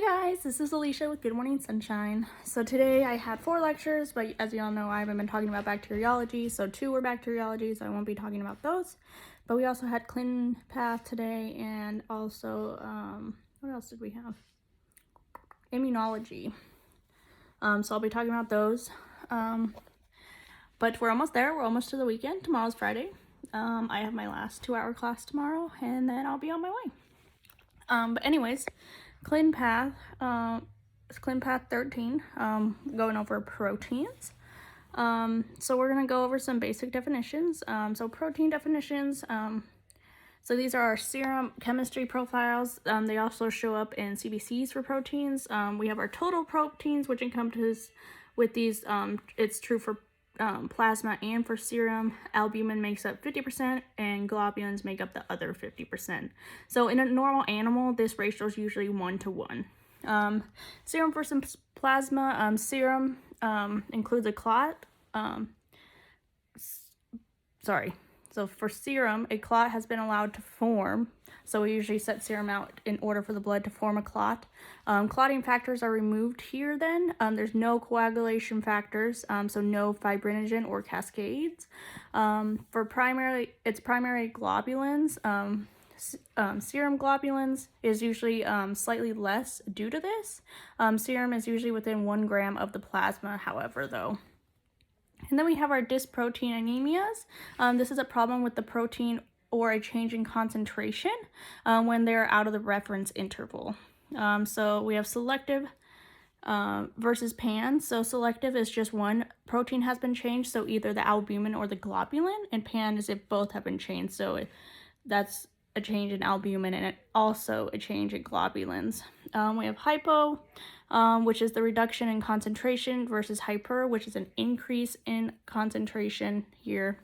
Hi guys, this is Alicia with Good Morning Sunshine. So today I had 4 lectures, but as you all know, I haven't been talking about bacteriology, so 2 were bacteriology, so I won't be talking about those. But we also had Clean Path today, and also, what else did we have? Immunology. So I'll be talking about those. But we're almost there, we're almost to the weekend. Tomorrow's Friday. I have my last 2-hour class tomorrow, and then I'll be on my way. But anyways, Clean Path, it's Clean Path 13, going over proteins. So we're going to go over some basic definitions. So protein definitions, so these are our serum chemistry profiles. They also show up in CBCs for proteins. We have our total proteins, which encompasses with these, it's true for plasma and for serum. Albumin makes up 50% and globulins make up the other 50%. So in a normal animal, this ratio is usually 1 to 1. Serum versus plasma. Serum includes a clot. So for serum, a clot has been allowed to form. So we usually set serum out in order for the blood to form a clot. Clotting factors are removed here then. There's no coagulation factors, so no fibrinogen or cascades. It's primary globulins. Serum globulins is usually slightly less due to this. Serum is usually within 1 gram of the plasma, however, though. And then we have our dysprotein anemias. This is a problem with the protein or a change in concentration when they're out of the reference interval. So we have selective versus pan. So selective is just one protein has been changed, so either the albumin or the globulin, and pan is if both have been changed, so that's a change in albumin and also a change in globulins. We have hypo, which is the reduction in concentration, versus hyper, which is an increase in concentration here.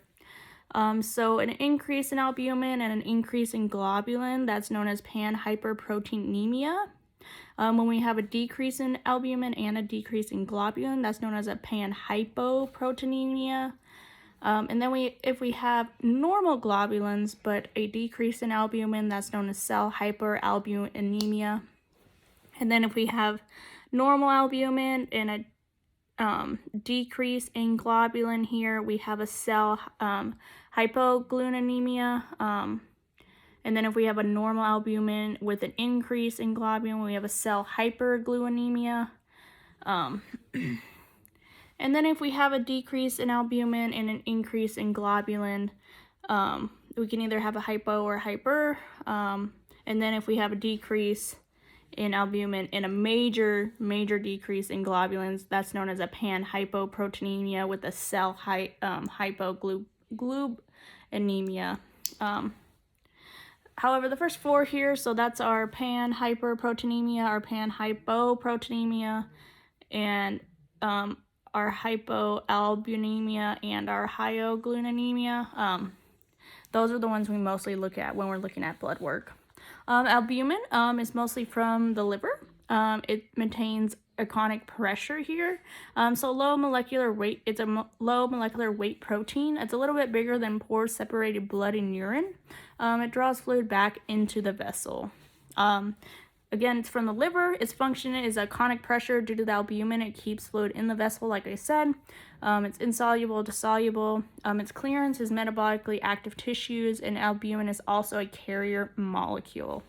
So an increase in albumin and an increase in globulin, that's known as panhyperproteinemia. When we have a decrease in albumin and a decrease in globulin, that's known as a panhypoproteinemia. And then if we have normal globulins but a decrease in albumin, that's known as cell hyperalbuminemia. And then if we have normal albumin and a decrease in globulin here, we have a cell hypoglucinemia. And then if we have a normal albumin with an increase in globulin, we have a cell hyperglucinemia. And then if we have a decrease in albumin and an increase in globulin, we can either have a hypo or hyper. And then if we have a decrease in albumin and a major decrease in globulins, that's known as a panhypoproteinemia with a cell hypoglucinemia. However, the first 4 here, so that's our panhyperproteinemia, our panhypoproteinemia, and our hypoalbuminemia and our hyoglucinemia. Those are the ones we mostly look at when we're looking at blood work. Albumin is mostly from the liver. It maintains iconic pressure here. So low molecular weight, it's a low molecular weight protein. It's a little bit bigger than pore separated blood and urine. It draws fluid back into the vessel. Again, it's from the liver. Its function is iconic pressure. Due to the albumin, it keeps fluid in the vessel, like I said. It's insoluble to soluble. Its clearance is metabolically active tissues, and albumin is also a carrier molecule.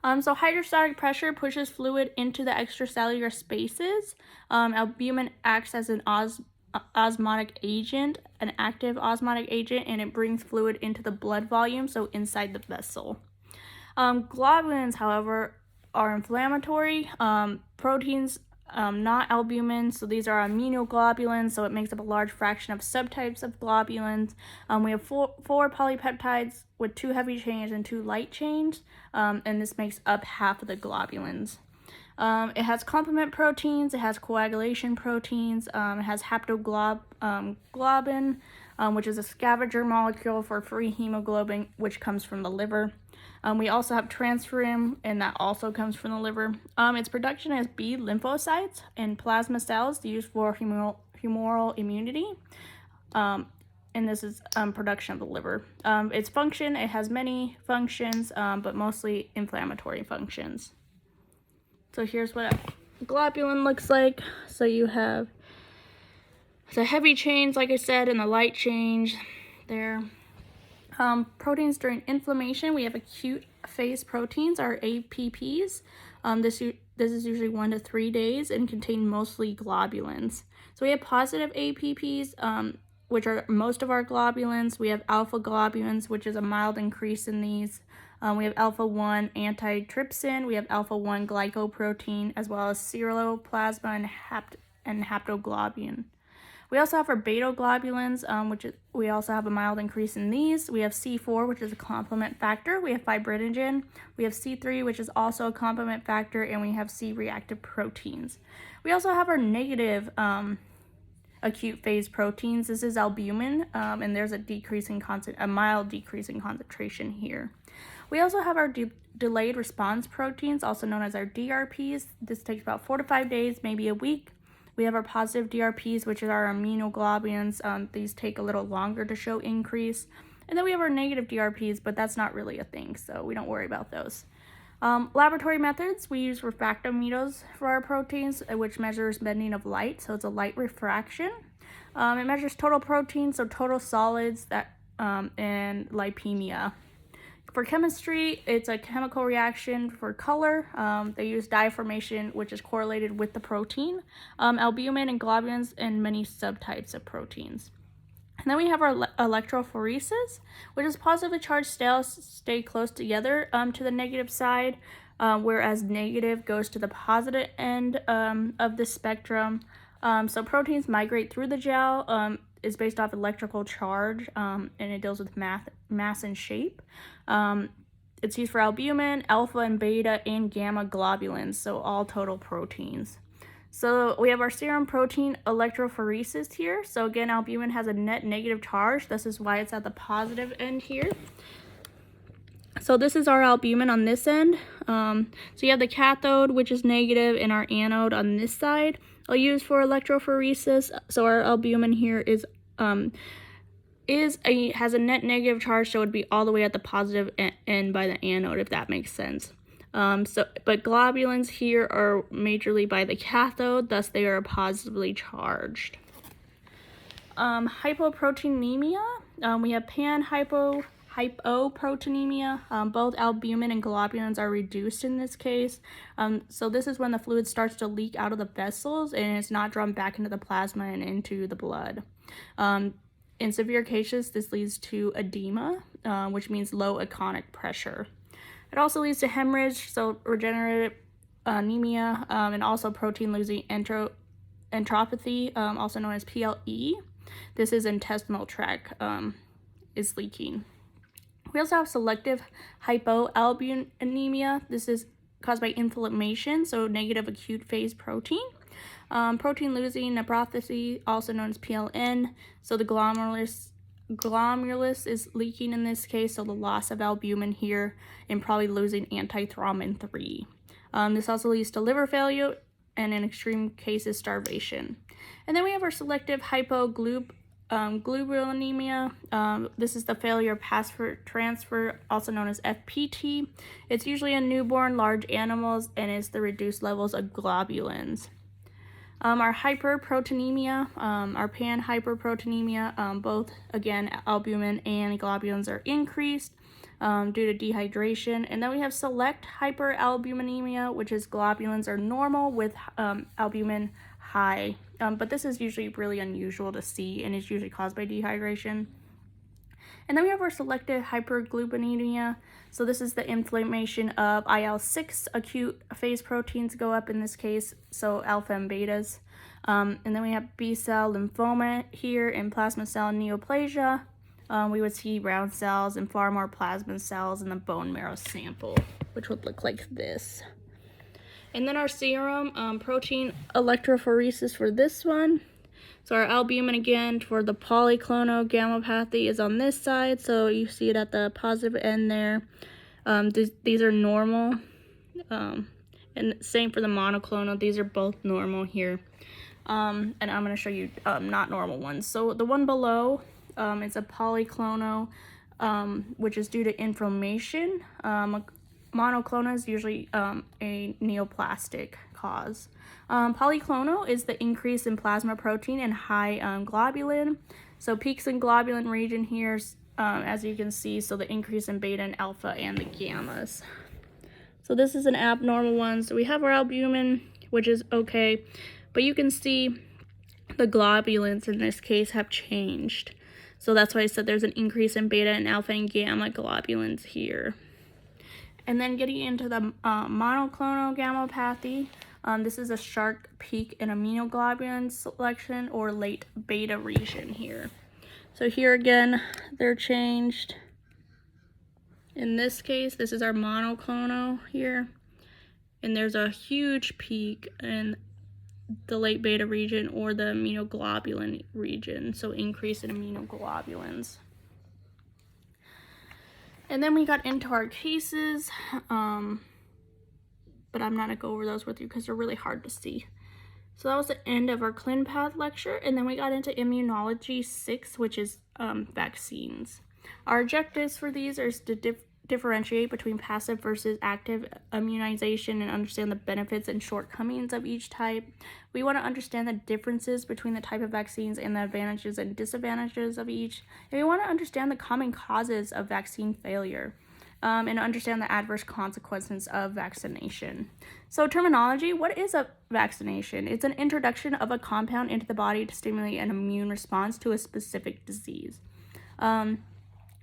So hydrostatic pressure pushes fluid into the extracellular spaces. Albumin acts as an osmotic agent, an active osmotic agent, and it brings fluid into the blood volume, so inside the vessel. Globulins, however, are inflammatory proteins, not albumin. So these are immunoglobulins, so it makes up a large fraction of subtypes of globulins. We have four polypeptides with 2 heavy chains and 2 light chains, and this makes up half of the globulins. It has complement proteins, it has coagulation proteins, it has haptoglobin, which is a scavenger molecule for free hemoglobin, which comes from the liver. We also have transferrin, and that also comes from the liver. Its production is B lymphocytes and plasma cells used for humoral immunity. And this is production of the liver. Its function, it has many functions, but mostly inflammatory functions. So here's what a globulin looks like. So you have the heavy chains, like I said, and the light chains there. Proteins during inflammation, we have acute phase proteins, or APPs. This is usually 1 to 3 days and contain mostly globulins. So we have positive APPs, which are most of our globulins. We have alpha globulins, which is a mild increase in these. We have alpha-1 antitrypsin. We have alpha-1 glycoprotein, as well as ceruloplasma and haptoglobin. We also have our beta globulins, we also have a mild increase in these. We have C4, which is a complement factor. We have fibrinogen. We have C3, which is also a complement factor, and we have C-reactive proteins. We also have our negative acute phase proteins. This is albumin, and there's a mild decrease in concentration here. We also have our delayed response proteins, also known as our DRPs. This takes about 4 to 5 days, maybe a week. We have our positive DRPs, which is our immunoglobulins. These take a little longer to show increase. And then we have our negative DRPs, but that's not really a thing, so we don't worry about those. Laboratory methods, we use refractometers for our proteins, which measures bending of light, so it's a light refraction. It measures total protein, so total solids, and lipemia. For chemistry, it's a chemical reaction. For color, they use dye formation, which is correlated with the protein, albumin and globulins, and many subtypes of proteins. And then we have our electrophoresis, which is positively charged cells stay close together to the negative side, whereas negative goes to the positive end of the spectrum. So proteins migrate through the gel. Is based off electrical charge, and it deals with mass and shape. It's used for albumin, alpha and beta, and gamma globulins, so all total proteins. So we have our serum protein electrophoresis here. So again, albumin has a net negative charge. This is why it's at the positive end here. So this is our albumin on this end. So you have the cathode, which is negative, and our anode on this side. I'll use for electrophoresis. So our albumin here has a net negative charge, so it would be all the way at the positive end by the anode, if that makes sense. But globulins here are majorly by the cathode, thus they are positively charged. Hypoproteinemia, we have hypoproteinemia. Both albumin and globulins are reduced in this case. So this is when the fluid starts to leak out of the vessels and it's not drawn back into the plasma and into the blood. In severe cases, this leads to edema, which means low econic pressure. It also leads to hemorrhage, so regenerative anemia, and also protein-losing enteropathy, also known as PLE. This is intestinal tract is leaking. We also have selective hypoalbuminemia. This is caused by inflammation, so negative acute phase protein. Protein-losing nephropathy, also known as PLN, so the glomerulus is leaking in this case, so the loss of albumin here, and probably losing antithrombin 3. This also leads to liver failure, and in extreme cases, starvation. And then we have our selective hypoglobulinemia. This is the failure of transfer, also known as FPT. It's usually in newborn, large animals, and it's the reduced levels of globulins. Our hyperproteinemia, our pan-hyperproteinemia, both, again, albumin and globulins are increased due to dehydration. And then we have select hyperalbuminemia, which is globulins are normal with albumin high. But this is usually really unusual to see, and is usually caused by dehydration. And then we have our selective hyperglubinemia. So this is the inflammation of IL-6 acute phase proteins go up in this case, so alpha and betas. And then we have B-cell lymphoma here and plasma cell neoplasia. We would see round cells and far more plasma cells in the bone marrow sample, which would look like this. And then our serum protein electrophoresis for this one. So our albumin, again, for the polyclonal gammopathy is on this side, so you see it at the positive end there. These are normal, and same for the monoclonal. These are both normal here. And I'm going to show you not normal ones. So the one below is a polyclonal, which is due to inflammation. monoclonal is usually a neoplastic cause. Polyclonal is the increase in plasma protein and high globulin. So peaks in globulin region here, as you can see, so the increase in beta and alpha and the gammas. So this is an abnormal one. So we have our albumin, which is okay, but you can see the globulins in this case have changed. So that's why I said there's an increase in beta and alpha and gamma globulins here. And then getting into the monoclonal gammopathy, this is a sharp peak in immunoglobulin selection or late beta region here. So here again, they're changed. In this case, this is our monoclonal here, and there's a huge peak in the late beta region or the immunoglobulin region, so increase in immunoglobulins. And then we got into our cases, but I'm not gonna go over those with you because they're really hard to see. So that was the end of our ClinPath lecture, and then we got into Immunology 6, which is vaccines. Our objectives for these are to differentiate between passive versus active immunization and understand the benefits and shortcomings of each type. We want to understand the differences between the type of vaccines and the advantages and disadvantages of each. And we want to understand the common causes of vaccine failure. And understand the adverse consequences of vaccination. So terminology, what is a vaccination? It's an introduction of a compound into the body to stimulate an immune response to a specific disease. And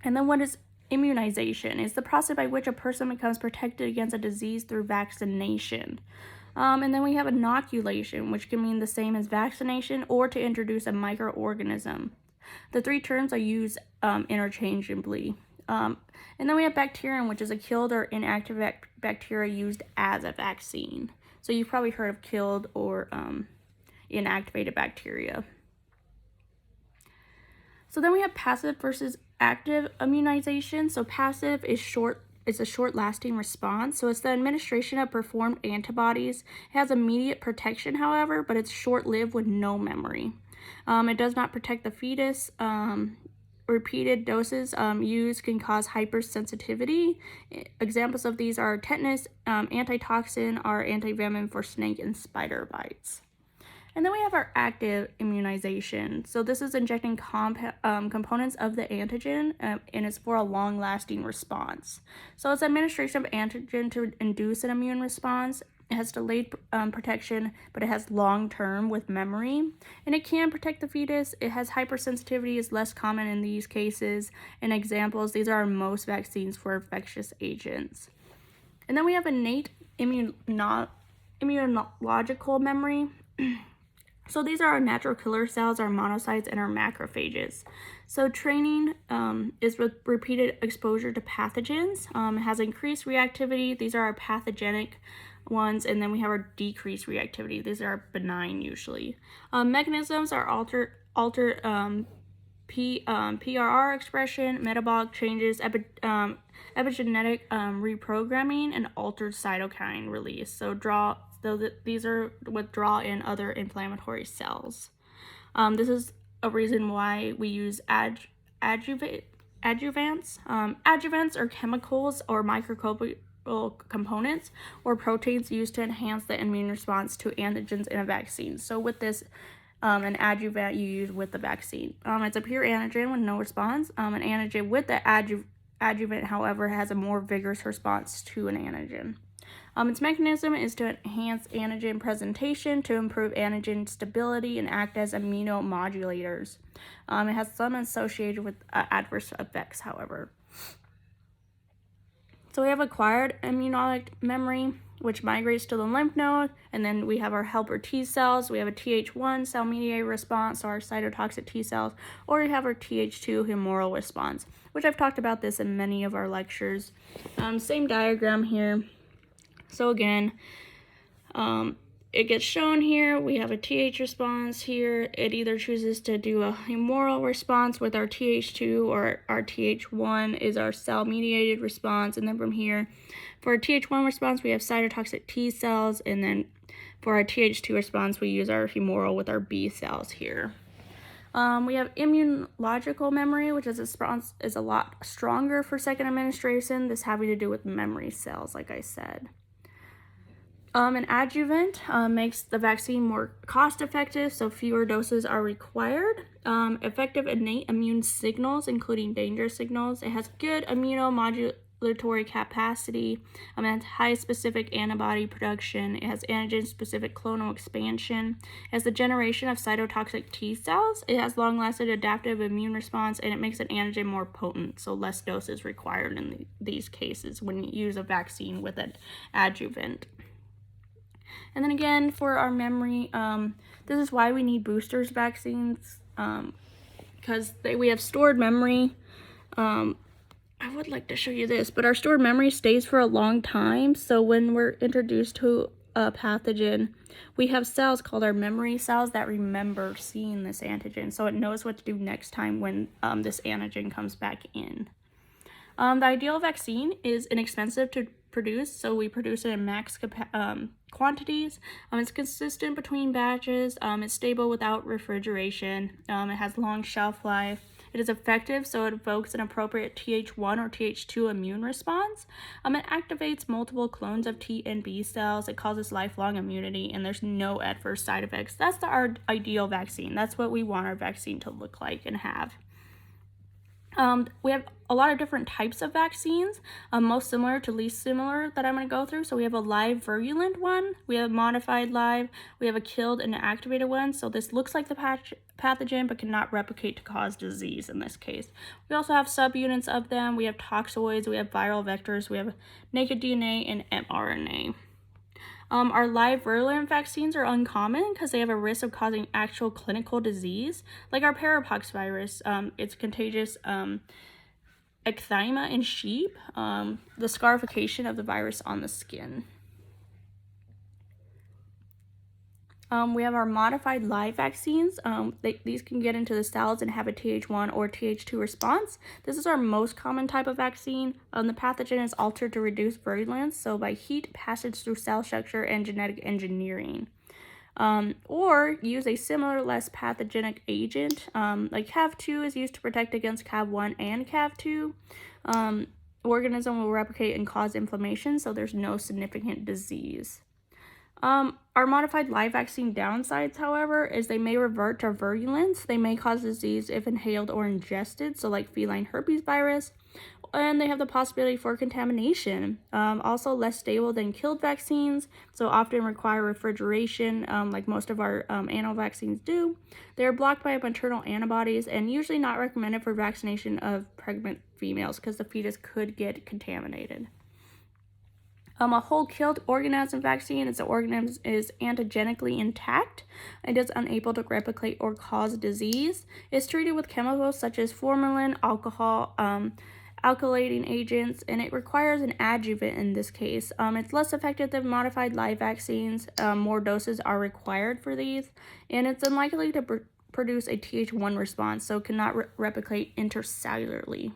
then what is immunization? It's the process by which a person becomes protected against a disease through vaccination. And then we have inoculation, which can mean the same as vaccination or to introduce a microorganism. The three terms are used interchangeably. And then we have bacterium, which is a killed or inactive bacteria used as a vaccine. So you've probably heard of killed or inactivated bacteria. So then we have passive versus active immunization. So passive is it's a short-lasting response. So it's the administration of performed antibodies. It has immediate protection, however, but it's short-lived with no memory. It does not protect the fetus. Repeated doses used can cause hypersensitivity. Examples of these are tetanus, antitoxin, or antivenom for snake and spider bites. And then we have our active immunization. So this is injecting components of the antigen, and it's for a long-lasting response. So it's administration of antigen to induce an immune response. It has delayed protection, but it has long-term with memory, and it can protect the fetus. It has hypersensitivity, is less common in these cases. And examples, these are most vaccines for infectious agents. And then we have innate immunological memory. So these are our natural killer cells, our monocytes, and our macrophages. So training is with repeated exposure to pathogens. It has increased reactivity. These are our pathogenic ones, and then we have our decreased reactivity. These are benign usually. Mechanisms are altered PRR expression, metabolic changes, epigenetic reprogramming, and altered cytokine release. So these are withdrawal in other inflammatory cells. This is a reason why we use adjuvants. Adjuvants are chemicals or microscopic components or proteins used to enhance the immune response to antigens in a vaccine. So with this, an adjuvant you use with the vaccine. It's a pure antigen with no response. An antigen with the adjuvant, however, has a more vigorous response to an antigen. Its mechanism is to enhance antigen presentation, to improve antigen stability, and act as immunomodulators. It has some associated with adverse effects, however. So we have acquired immunologic memory, which migrates to the lymph node, and then we have our helper T cells. We have a Th1 cell-mediated response, so our cytotoxic T cells, or we have our Th2 humoral response, which I've talked about this in many of our lectures. Same diagram here. So again, it gets shown here. We have a Th response here. It either chooses to do a humoral response with our Th2, or our Th1 is our cell-mediated response. And then from here, for our Th1 response, we have cytotoxic T cells. And then for our Th2 response, we use our humoral with our B cells here. We have immunological memory, which is a lot stronger for second administration. This having to do with memory cells, like I said. An adjuvant makes the vaccine more cost-effective, so fewer doses are required. Effective innate immune signals, including danger signals. It has good immunomodulatory capacity. It has high specific antibody production. It has antigen-specific clonal expansion. It has the generation of cytotoxic T cells. It has long-lasting adaptive immune response, and it makes an antigen more potent, so less doses required in these cases when you use a vaccine with an adjuvant. And then again, for our memory, this is why we need boosters vaccines, because we have stored memory. I would like to show you this, but our stored memory stays for a long time. So when we're introduced to a pathogen, we have cells called our memory cells that remember seeing this antigen. So it knows what to do next time when this antigen comes back in. The ideal vaccine is inexpensive to produce, so we produce it in max quantities. It's consistent between batches. It's stable without refrigeration. It has long shelf life. It is effective, so it evokes an appropriate Th1 or Th2 immune response. It activates multiple clones of T and B cells. It causes lifelong immunity, and there's no adverse side effects. That's our ideal vaccine. That's what we want our vaccine to look like and have. We have a lot of different types of vaccines, most similar to least similar that I'm going to go through. So we have a live virulent one, we have a modified live, we have a killed and activated one. So this looks like the pathogen but cannot replicate to cause disease in this case. We also have subunits of them. We have toxoids, we have viral vectors, we have naked DNA and mRNA. Our live virulent vaccines are uncommon because they have a risk of causing actual clinical disease, like our parapox virus. It's contagious ecthyma in sheep, the scarification of the virus on the skin. We have our modified live vaccines. These can get into the cells and have a Th1 or Th2 response. This is our most common type of vaccine. The pathogen is altered to reduce virulence, so by heat, passage through cell structure, and genetic engineering. Or use a similar, less pathogenic agent. Like CAV2 is used to protect against CAV1 and CAV2. Organism will replicate and cause inflammation, so there's no significant disease. Our modified live vaccine downsides, however, is they may revert to virulence. They may cause disease if inhaled or ingested, so like feline herpes virus, and they have the possibility for contamination. Also less stable than killed vaccines, so often require refrigeration, like most of our animal vaccines do. They are blocked by maternal antibodies and usually not recommended for vaccination of pregnant females because the fetus could get contaminated. A whole killed organism vaccine is the organism is antigenically intact and is unable to replicate or cause disease. It's treated with chemicals such as formalin, alcohol, alkylating agents, and it requires an adjuvant in this case. It's less effective than modified live vaccines. More doses are required for these, and it's unlikely to produce a Th1 response, so cannot replicate intercellularly.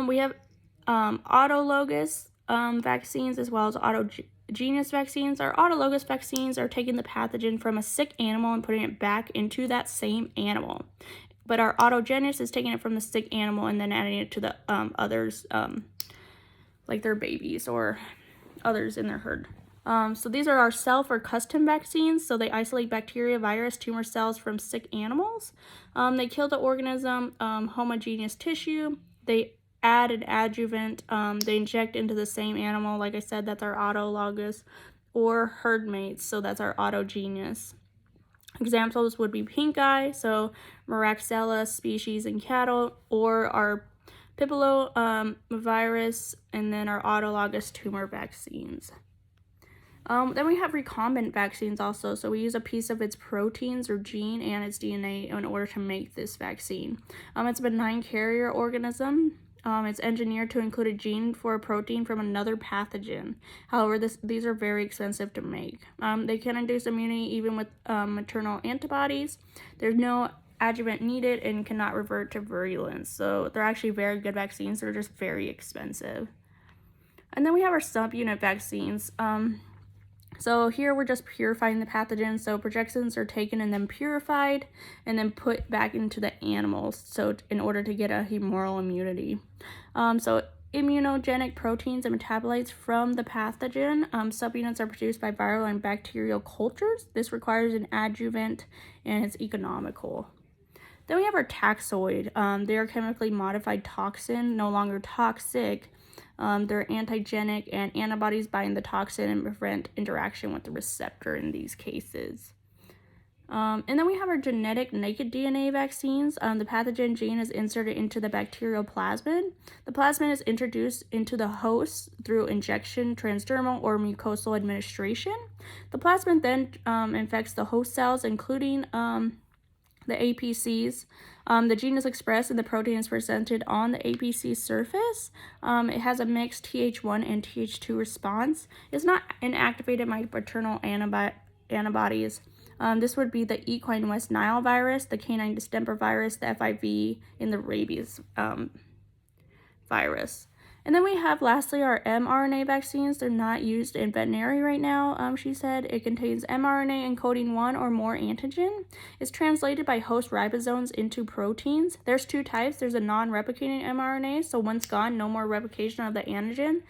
We have autologous vaccines as well as autogenous vaccines. Our autologous vaccines are taking the pathogen from a sick animal and putting it back into that same animal. But our autogenous is taking it from the sick animal and then adding it to the others, like their babies or others in their herd. So these are our self or custom vaccines. So they isolate bacteria, virus, tumor cells from sick animals. They kill the organism, homogeneous tissue. They add an adjuvant. They inject into the same animal. Like I said, that's our autologous, or herd mates. So that's our autogenous. Examples would be pink eye, so Moraxella species in cattle, or our papillomavirus, and then our autologous tumor vaccines. Then we have recombinant vaccines also. So we use a piece of its proteins or gene and its DNA in order to make this vaccine. It's a benign carrier organism. It's engineered to include a gene for a protein from another pathogen. However, these are very expensive to make. They can induce immunity even with maternal antibodies. There's no adjuvant needed and cannot revert to virulence. So they're actually very good vaccines. They're just very expensive. And then we have our subunit vaccines. So here we're just purifying the pathogen. So projections are taken and then purified and then put back into the animals. So in order to get a humoral immunity. So immunogenic proteins and metabolites from the pathogen. Subunits are produced by viral and bacterial cultures. This requires an adjuvant and it's economical. Then we have our taxoid. They are chemically modified toxin, no longer toxic. They're antigenic, and antibodies bind the toxin and prevent interaction with the receptor in these cases. And then we have our genetic naked DNA vaccines. The pathogen gene is inserted into the bacterial plasmid. The plasmid is introduced into the host through injection, transdermal, or mucosal administration. The plasmid then infects the host cells, including the APCs. The gene is expressed and the protein is presented on the APC surface. It has a mixed Th1 and Th2 response. It's not inactivated by paternal antibodies. This would be the equine West Nile virus, the canine distemper virus, the FIV, and the rabies virus. And then we have lastly our mRNA vaccines. They're not used in veterinary right now, she said. It contains mRNA encoding one or more antigen. It's translated by host ribosomes into proteins. There's two types. There's a non-replicating mRNA, so once gone, no more replication of the antigen.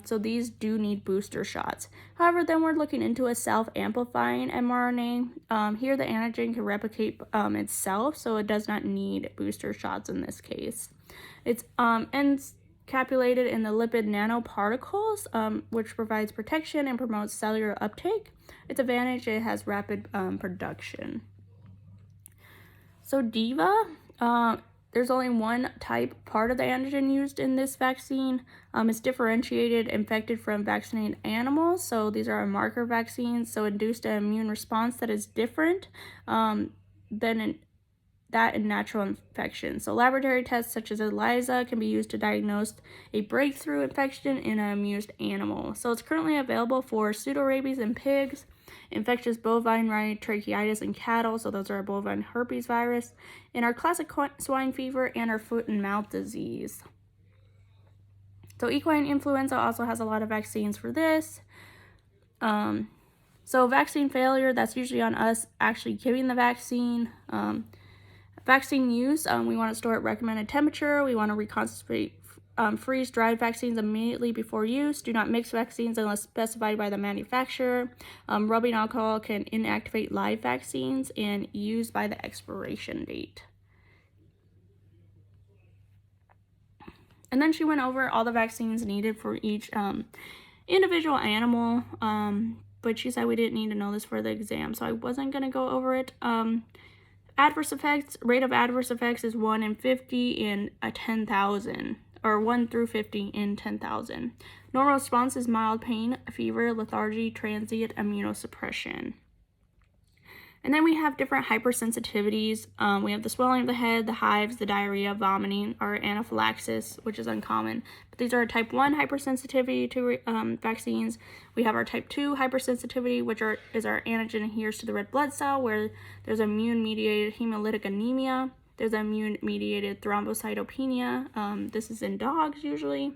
So these do need booster shots. However, then we're looking into a self-amplifying mRNA. Here the antigen can replicate itself, so it does not need booster shots in this case. It's encapsulated in the lipid nanoparticles, which provides protection and promotes cellular uptake. Its advantage, it has rapid production. So DIVA, there's only one part of the antigen used in this vaccine. It's differentiated infected from vaccinated animals. So these are marker vaccines, so induced an immune response that is different than that in natural infection. So laboratory tests such as ELISA can be used to diagnose a breakthrough infection in an amused animal. So it's currently available for pseudorabies in pigs, infectious bovine tracheitis in cattle, so those are bovine herpes virus, and our classic swine fever and our foot and mouth disease. So equine influenza also has a lot of vaccines for this. So vaccine failure, that's usually on us actually giving the vaccine. Vaccine use, we want to store at recommended temperature. We want to reconcentrate, freeze dried vaccines immediately before use. Do not mix vaccines unless specified by the manufacturer. Rubbing alcohol can inactivate live vaccines and use by the expiration date. And then she went over all the vaccines needed for each individual animal, but she said we didn't need to know this for the exam, so I wasn't going to go over it. Adverse effects, rate of adverse effects is 1 in 50 in 10,000, or 1 through 50 in 10,000. Normal response is mild pain, fever, lethargy, transient immunosuppression. And then we have different hypersensitivities. We have the swelling of the head, the hives, the diarrhea, vomiting, or anaphylaxis, which is uncommon. But these are type 1 hypersensitivity to vaccines. We have our type 2 hypersensitivity, which is our antigen adheres to the red blood cell, where there's immune-mediated hemolytic anemia. There's immune-mediated thrombocytopenia. This is in dogs usually.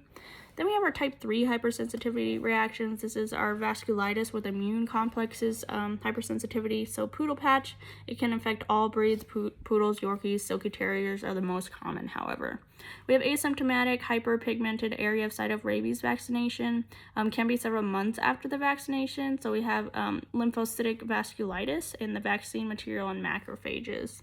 Then we have our type 3 hypersensitivity reactions. This is our vasculitis with immune complexes hypersensitivity. So poodle patch, it can affect all breeds. Poodles, Yorkies, Silky Terriers are the most common, however. We have asymptomatic hyperpigmented area of site of rabies vaccination. Can be several months after the vaccination. So we have lymphocytic vasculitis in the vaccine material and macrophages.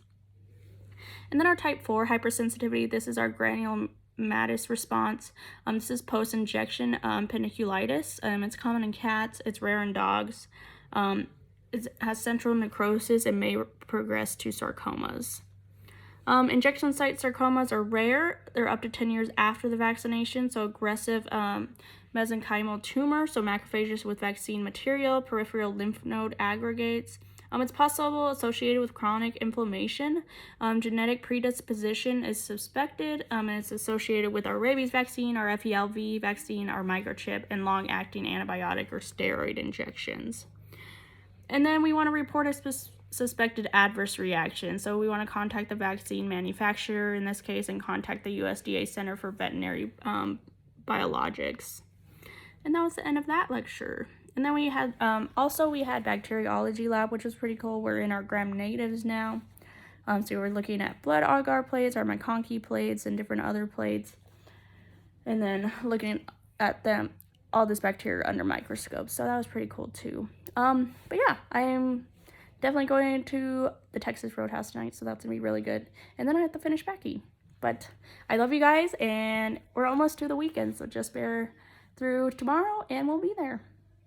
And then our type 4 hypersensitivity, this is our granulomatous response. This is post-injection paniculitis. It's common in cats. It's rare in dogs. It has central necrosis and may progress to sarcomas. Injection site sarcomas are rare. They're up to 10 years after the vaccination. So aggressive mesenchymal tumor, so macrophages with vaccine material, peripheral lymph node aggregates. It's possible associated with chronic inflammation. Genetic predisposition is suspected, and it's associated with our rabies vaccine, our FELV vaccine, our microchip, and long-acting antibiotic or steroid injections. And then we want to report a suspected adverse reaction. So we want to contact the vaccine manufacturer in this case and contact the USDA Center for Veterinary Biologics. And that was the end of that lecture. And then we had, also we had bacteriology lab, which was pretty cool. We're in our gram-negatives now. So we were looking at blood agar plates, our McConkey plates, and different other plates. And then looking at them, all this bacteria under microscopes. So that was pretty cool too. But yeah, I'm definitely going to the Texas Roadhouse tonight, so that's gonna be really good. And then I have to finish packing. But I love you guys, and we're almost to the weekend, so just bear through tomorrow, and we'll be there.